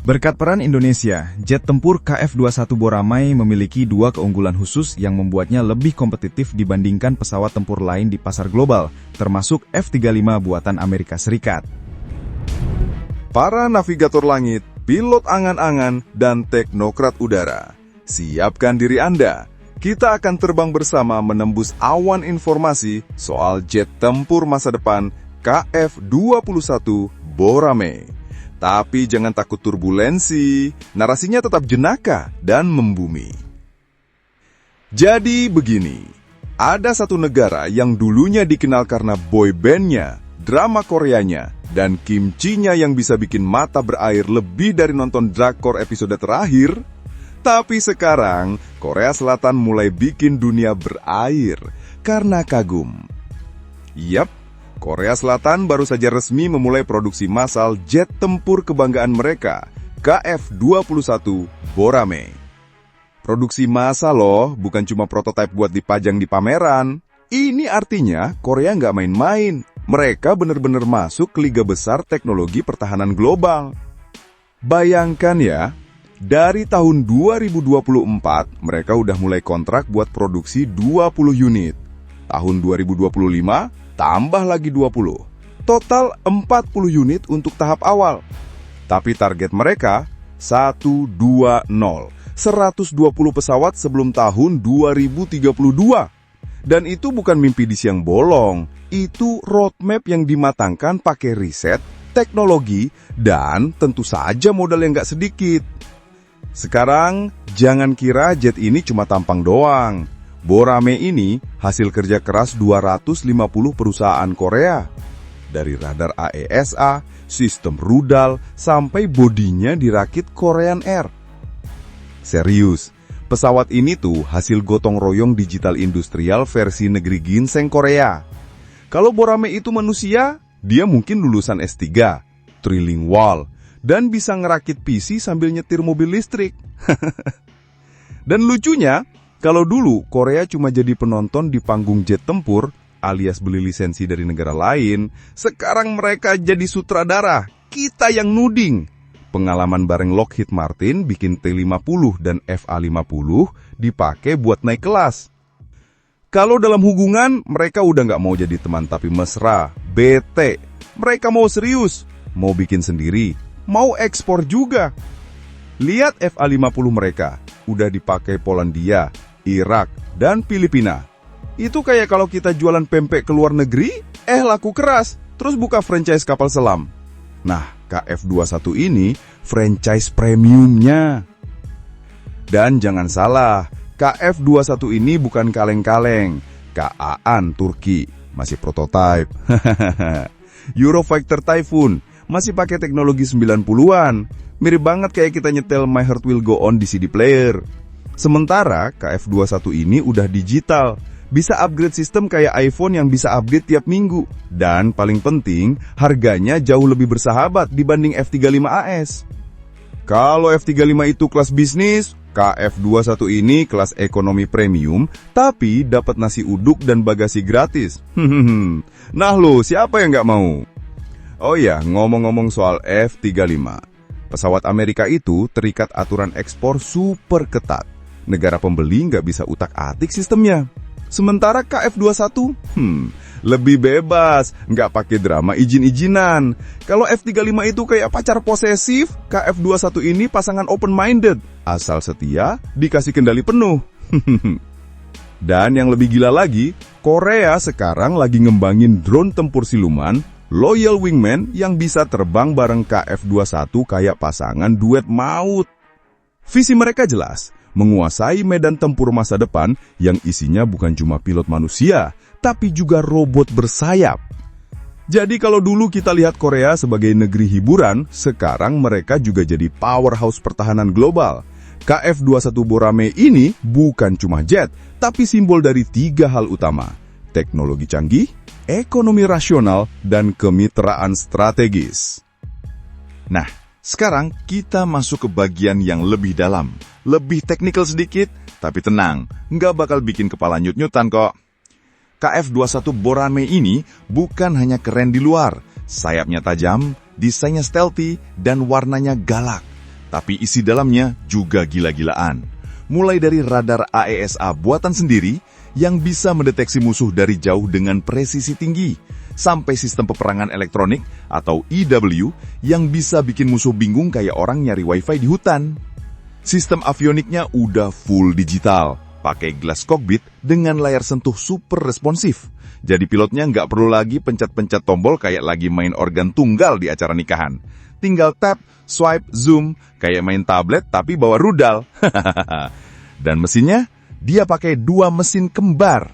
Berkat peran Indonesia, jet tempur KF-21 Boramae memiliki dua keunggulan khusus yang membuatnya lebih kompetitif dibandingkan pesawat tempur lain di pasar global, termasuk F-35 buatan Amerika Serikat. Para navigator langit, pilot angan-angan, dan teknokrat udara, siapkan diri Anda. Kita akan terbang bersama menembus awan informasi soal jet tempur masa depan KF-21 Boramae. Tapi jangan takut turbulensi, narasinya tetap jenaka dan membumi. Jadi begini, ada satu negara yang dulunya dikenal karena boy bandnya, drama Koreanya, dan kimchinya yang bisa bikin mata berair lebih dari nonton drakor episode terakhir. Tapi sekarang, Korea Selatan mulai bikin dunia berair karena kagum. Yap, Korea Selatan baru saja resmi memulai produksi massal jet tempur kebanggaan mereka, KF-21 Boramae. Produksi massal loh, bukan cuma prototipe buat dipajang di pameran. Ini artinya Korea nggak main-main. Mereka benar-benar masuk ke liga besar teknologi pertahanan global. Bayangkan ya, dari tahun 2024 mereka udah mulai kontrak buat produksi 20 unit. Tahun 2025 tambah lagi 20. Total 40 unit untuk tahap awal. Tapi target mereka 120. 120 pesawat sebelum tahun 2032. Dan itu bukan mimpi di siang bolong. Itu roadmap yang dimatangkan pakai riset, teknologi, dan tentu saja modal yang gak sedikit. Sekarang, jangan kira jet ini cuma tampang doang. Boramae ini hasil kerja keras 250 perusahaan Korea. Dari radar AESA, sistem rudal, sampai bodinya dirakit Korean Air. Serius, pesawat ini tuh hasil gotong royong digital industrial versi negeri ginseng Korea. Kalau Boramae itu manusia, dia mungkin lulusan S3, trilingual, dan bisa ngerakit PC sambil nyetir mobil listrik. Dan lucunya, kalau dulu Korea cuma jadi penonton di panggung jet tempur, alias beli lisensi dari negara lain, sekarang mereka jadi sutradara, kita yang nuding. Pengalaman bareng Lockheed Martin bikin T-50 dan FA-50 dipakai buat naik kelas. Kalau dalam hubungan, mereka udah nggak mau jadi teman tapi mesra, bete. Mereka mau serius, mau bikin sendiri, mau ekspor juga. Lihat FA-50 mereka, udah dipakai Polandia, Irak, dan Filipina. Itu kayak kalau kita jualan pempek ke luar negeri, laku keras, terus buka franchise kapal selam. Nah, KF-21 ini franchise premiumnya. Dan jangan salah, KF-21 ini bukan kaleng-kaleng, KA-an Turki, masih prototipe. Eurofighter Typhoon, masih pakai teknologi 90-an, mirip banget kayak kita nyetel My Heart Will Go On di CD player. Sementara KF-21 ini udah digital, bisa upgrade sistem kayak iPhone yang bisa update tiap minggu. Dan paling penting, harganya jauh lebih bersahabat dibanding F-35AS. Kalau F-35 itu kelas bisnis, KF-21 ini kelas ekonomi premium, tapi dapat nasi uduk dan bagasi gratis. Nah lo, siapa yang nggak mau? Oh ya, ngomong-ngomong soal F-35. Pesawat Amerika itu terikat aturan ekspor super ketat. Negara pembeli nggak bisa utak-atik sistemnya. Sementara KF-21, lebih bebas, nggak pakai drama izin-izinan. Kalau F-35 itu kayak pacar posesif, KF-21 ini pasangan open-minded. Asal setia, dikasih kendali penuh. Dan yang lebih gila lagi, Korea sekarang lagi ngembangin drone tempur siluman, Loyal Wingman yang bisa terbang bareng KF-21 kayak pasangan duet maut. Visi mereka jelas, menguasai medan tempur masa depan yang isinya bukan cuma pilot manusia, tapi juga robot bersayap. Jadi kalau dulu kita lihat Korea sebagai negeri hiburan, sekarang mereka juga jadi powerhouse pertahanan global. KF-21 Boramae ini bukan cuma jet, tapi simbol dari 3 hal utama: teknologi canggih, ekonomi rasional, dan kemitraan strategis. Nah, sekarang kita masuk ke bagian yang lebih dalam, lebih teknikal sedikit, tapi tenang, nggak bakal bikin kepala nyut-nyutan kok. KF-21 Boramae ini bukan hanya keren di luar, sayapnya tajam, desainnya stealthy, dan warnanya galak. tapi isi dalamnya juga gila-gilaan. Mulai dari radar AESA buatan sendiri yang bisa mendeteksi musuh dari jauh dengan presisi tinggi, sampai sistem peperangan elektronik atau EW yang bisa bikin musuh bingung kayak orang nyari wifi di hutan. Sistem avioniknya udah full digital, pakai glass cockpit dengan layar sentuh super responsif. Jadi pilotnya nggak perlu lagi pencet-pencet tombol kayak lagi main organ tunggal di acara nikahan. Tinggal tap, swipe, zoom, kayak main tablet tapi bawa rudal. Dan mesinnya, dia pakai 2 mesin kembar.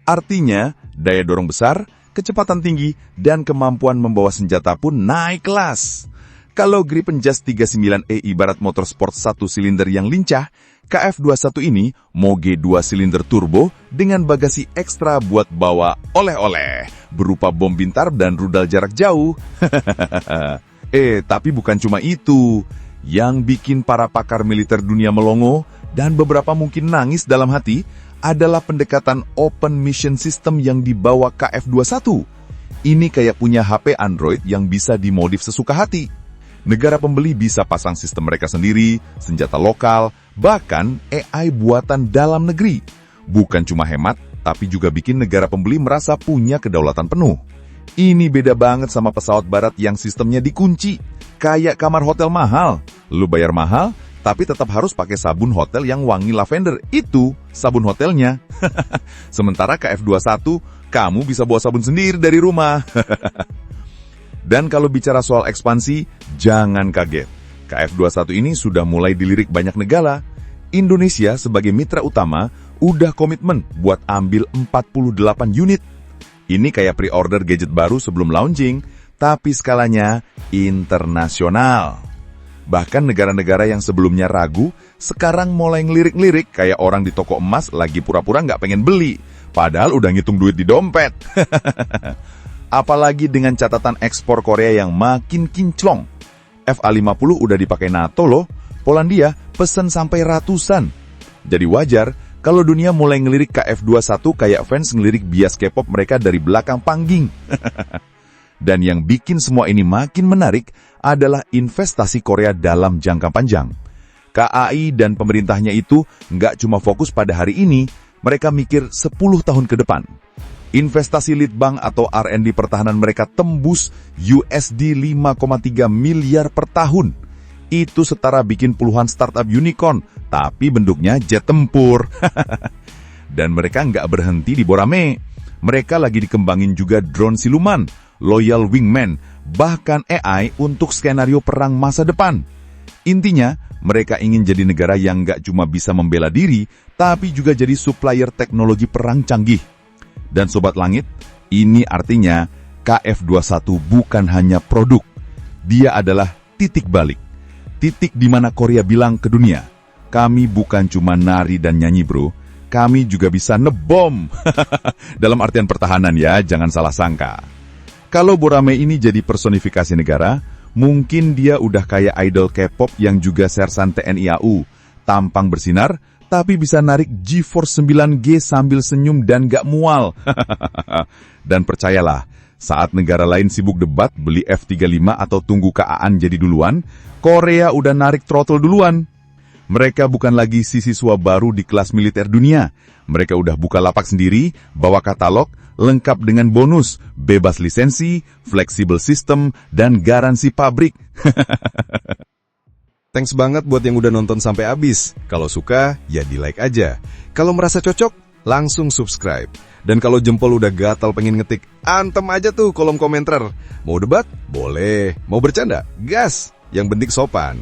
Artinya, daya dorong besar, kecepatan tinggi, dan kemampuan membawa senjata pun naik kelas. Kalau Gripen Jas 39E ibarat motor sport 1 silinder yang lincah, KF-21 ini Moge 2 silinder turbo dengan bagasi ekstra buat bawa oleh-oleh, berupa bom pintar dan rudal jarak jauh. Tapi bukan cuma itu. Yang bikin para pakar militer dunia melongo dan beberapa mungkin nangis dalam hati adalah pendekatan Open Mission System yang dibawa KF-21. Ini kayak punya HP Android yang bisa dimodif sesuka hati. Negara pembeli bisa pasang sistem mereka sendiri, senjata lokal, bahkan AI buatan dalam negeri. Bukan cuma hemat, tapi juga bikin negara pembeli merasa punya kedaulatan penuh. Ini beda banget sama pesawat barat yang sistemnya dikunci. Kayak kamar hotel mahal. Lu bayar mahal, tapi tetap harus pakai sabun hotel yang wangi lavender. Itu sabun hotelnya. Sementara KF-21, kamu bisa bawa sabun sendiri dari rumah. Dan kalau bicara soal ekspansi, jangan kaget. KF-21 ini sudah mulai dilirik banyak negara. Indonesia sebagai mitra utama udah komitmen buat ambil 48 unit. Ini kayak pre-order gadget baru sebelum launching, tapi skalanya internasional. Bahkan negara-negara yang sebelumnya ragu, sekarang mulai ngelirik-lirik kayak orang di toko emas lagi pura-pura nggak pengen beli. Padahal udah ngitung duit di dompet. Apalagi dengan catatan ekspor Korea yang makin kinclong. FA-50 udah dipakai NATO loh, Polandia pesen sampai ratusan. Jadi wajar kalau dunia mulai ngelirik KF-21 kayak fans ngelirik bias K-pop mereka dari belakang panggung. Dan yang bikin semua ini makin menarik adalah investasi Korea dalam jangka panjang. KAI dan pemerintahnya itu nggak cuma fokus pada hari ini, mereka mikir 10 tahun ke depan. Investasi Litbang atau R&D pertahanan mereka tembus USD 5,3 miliar per tahun. Itu setara bikin puluhan startup unicorn, tapi bentuknya jet tempur. Dan mereka nggak berhenti di Borame. Mereka lagi dikembangin juga drone siluman, Loyal Wingman, bahkan AI untuk skenario perang masa depan. Intinya, mereka ingin jadi negara yang nggak cuma bisa membela diri, tapi juga jadi supplier teknologi perang canggih. Dan Sobat Langit, ini artinya KF-21 bukan hanya produk. Dia adalah titik balik. Titik di mana Korea bilang ke dunia, kami bukan cuma nari dan nyanyi bro, kami juga bisa nebom. Dalam artian pertahanan ya, jangan salah sangka. Kalau Borame ini jadi personifikasi negara, mungkin dia udah kayak idol K-pop yang juga sersan TNI AU. Tampang bersinar, tapi bisa narik GeForce 9G sambil senyum dan gak mual. Dan percayalah, saat negara lain sibuk debat beli F-35 atau tunggu KAAN jadi duluan, Korea udah narik throttle duluan. Mereka bukan lagi siswa baru di kelas militer dunia. Mereka udah buka lapak sendiri, bawa katalog, lengkap dengan bonus, bebas lisensi, fleksibel sistem, dan garansi pabrik. Thanks banget buat yang udah nonton sampai habis. Kalau suka, ya di-like aja. Kalau merasa cocok, langsung subscribe. Dan kalau jempol udah gatal pengen ngetik, antem aja tuh kolom komentar. Mau debat? Boleh. Mau bercanda? Gas! Yang penting sopan.